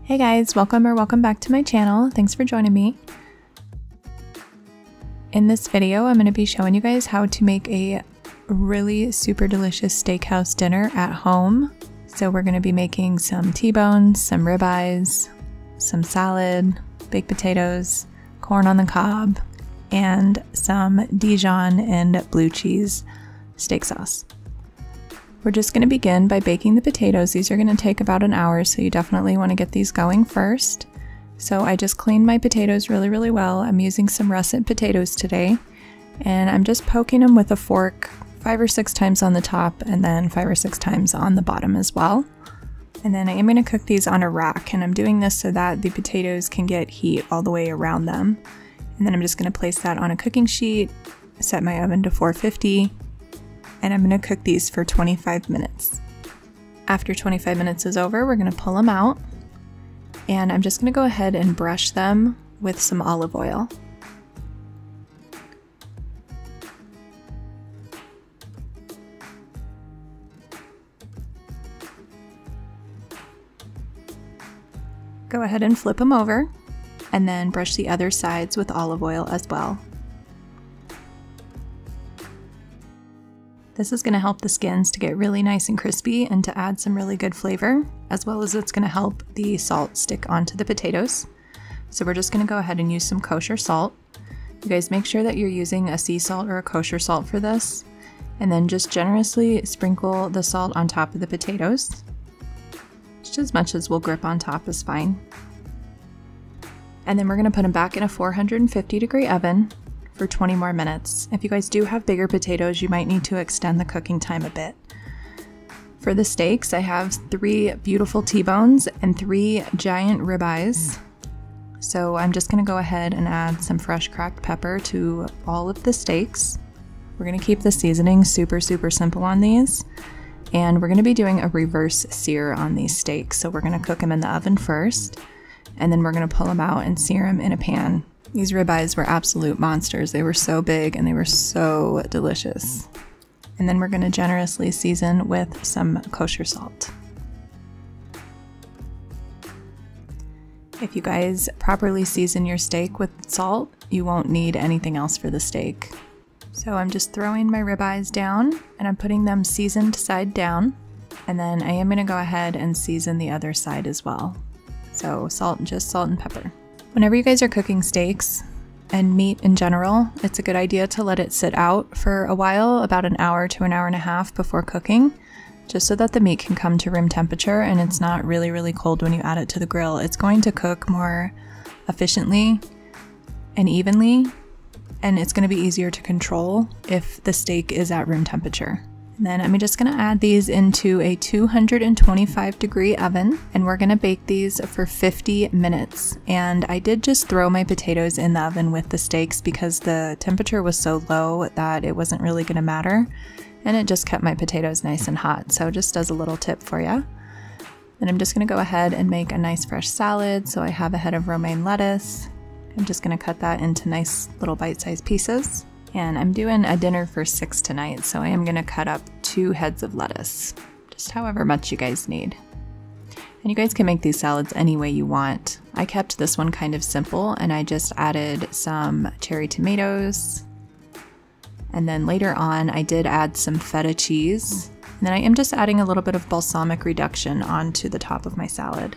Hey guys, welcome back to my channel. Thanks for joining me. In this video, I'm going to be showing you guys how to make a really super delicious steakhouse dinner at home. So we're going to be making some T-bones, some ribeyes, some salad, baked potatoes, corn on the cob, and some Dijon and blue cheese steak sauce. We're just going to begin by baking the potatoes. These are going to take about an hour, so you definitely want to get these going first. So I just cleaned my potatoes really well. I'm using some russet potatoes today, and I'm just poking them with a fork 5 or 6 times on the top and then 5 or 6 times on the bottom as well. And then I am going to cook these on a rack, and I'm doing this so that the potatoes can get heat all the way around them. And then I'm just going to place that on a cooking sheet, set my oven to 450, and I'm going to cook these for 25 minutes. After 25 minutes is over, we're going to pull them out, and I'm just going to go ahead and brush them with some olive oil. Go ahead and flip them over, and then brush the other sides with olive oil as well. This is going to help the skins to get really nice and crispy and to add some really good flavor, as well as it's going to help the salt stick onto the potatoes. So we're just going to go ahead and use some kosher salt. You guys make sure that you're using a sea salt or a kosher salt for this, and then just generously sprinkle the salt on top of the potatoes. Just as much as will grip on top is fine. And then we're going to put them back in a 450-degree oven for 20 more minutes. If you guys do have bigger potatoes, you might need to extend the cooking time a bit. For the steaks, I have 3 beautiful T-bones and 3 giant ribeyes. So I'm just going to go ahead and add some fresh cracked pepper to all of the steaks. We're going to keep the seasoning super simple on these. And we're going to be doing a reverse sear on these steaks. So we're going to cook them in the oven first, and then we're going to pull them out and sear them in a pan. These ribeyes were absolute monsters. They were so big and they were so delicious. And then we're going to generously season with some kosher salt. If you guys properly season your steak with salt, you won't need anything else for the steak. So I'm just throwing my ribeyes down, and I'm putting them seasoned side down. And then I am going to go ahead and season the other side as well. So just salt and pepper. Whenever you guys are cooking steaks and meat in general, it's a good idea to let it sit out for a while, about an hour to an hour and a half before cooking, just so that the meat can come to room temperature and it's not really cold when you add it to the grill. It's going to cook more efficiently and evenly, and it's going to be easier to control if the steak is at room temperature. And then I'm just going to add these into a 225-degree oven, and we're going to bake these for 50 minutes. And I did just throw my potatoes in the oven with the steaks because the temperature was so low that it wasn't really going to matter, and it just kept my potatoes nice and hot. So just as a little tip for you. Then I'm just going to go ahead and make a nice fresh salad. So I have a head of romaine lettuce. I'm just going to cut that into nice little bite-sized pieces. And I'm doing a dinner for 6 tonight, so I am going to cut up 2 heads of lettuce, just however much you guys need. And you guys can make these salads any way you want. I kept this one kind of simple, and I just added some cherry tomatoes. And then later on, I did add some feta cheese. And then I am just adding a little bit of balsamic reduction onto the top of my salad.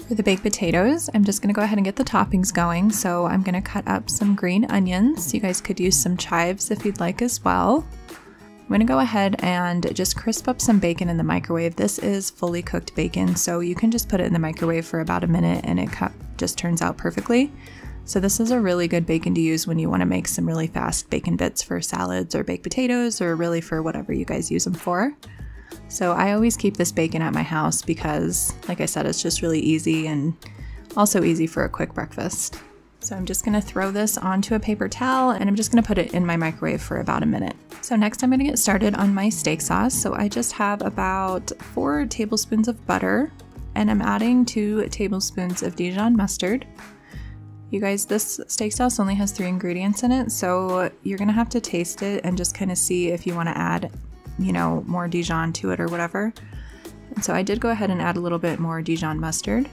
For the baked potatoes, I'm just going to go ahead and get the toppings going. So I'm going to cut up some green onions. You guys could use some chives if you'd like as well. I'm going to go ahead and just crisp up some bacon in the microwave. This is fully cooked bacon, so you can just put it in the microwave for about a minute and it just turns out perfectly. So this is a really good bacon to use when you want to make some really fast bacon bits for salads or baked potatoes, or really for whatever you guys use them for. So I always keep this bacon at my house because, like I said, it's just really easy and also easy for a quick breakfast. So I'm just going to throw this onto a paper towel, and I'm just going to put it in my microwave for about a minute. So next I'm going to get started on my steak sauce. So I just have about 4 tablespoons of butter, and I'm adding 2 tablespoons of Dijon mustard. You guys, this steak sauce only has 3 ingredients in it, so you're going to have to taste it and just kind of see if you want to add, you know, more Dijon to it or whatever. And so I did go ahead and add a little bit more Dijon mustard.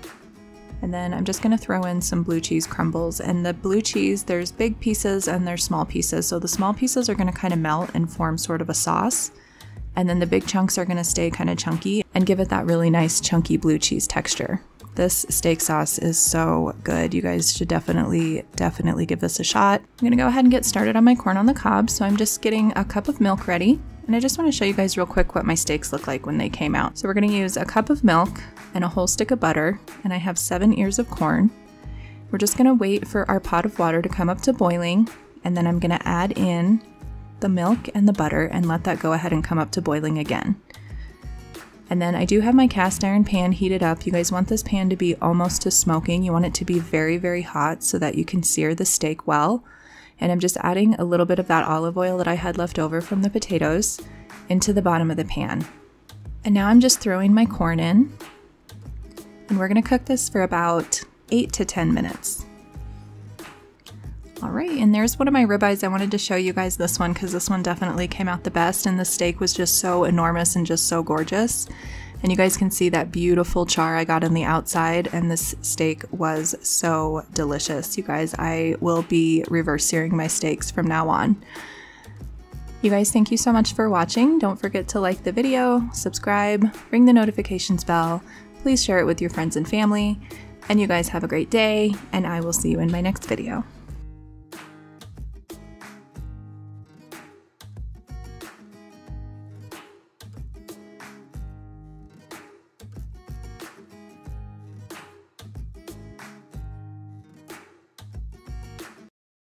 And then I'm just gonna throw in some blue cheese crumbles. And the blue cheese, there's big pieces and there's small pieces. So the small pieces are gonna kind of melt and form sort of a sauce. And then the big chunks are gonna stay kind of chunky and give it that really nice chunky blue cheese texture. This steak sauce is so good. You guys should definitely give this a shot. I'm gonna go ahead and get started on my corn on the cob. So I'm just getting a cup of milk ready. And I just wanna show you guys real quick what my steaks look like when they came out. So we're gonna use a cup of milk and a whole stick of butter, and I have 7 ears of corn. We're just gonna wait for our pot of water to come up to boiling, and then I'm gonna add in the milk and the butter and let that go ahead and come up to boiling again. And then I do have my cast iron pan heated up. You guys want this pan to be almost to smoking. You want it to be very, very hot so that you can sear the steak well. And I'm just adding a little bit of that olive oil that I had left over from the potatoes into the bottom of the pan. And now I'm just throwing my corn in. And we're gonna cook this for about 8 to 10 minutes. All right, and there's one of my ribeyes. I wanted to show you guys this one because this one definitely came out the best, and the steak was just so enormous and just so gorgeous. And you guys can see that beautiful char I got on the outside, and this steak was so delicious. You guys, I will be reverse searing my steaks from now on. You guys, thank you so much for watching. Don't forget to like the video, subscribe, ring the notifications bell. Please share it with your friends and family. And you guys have a great day, and I will see you in my next video.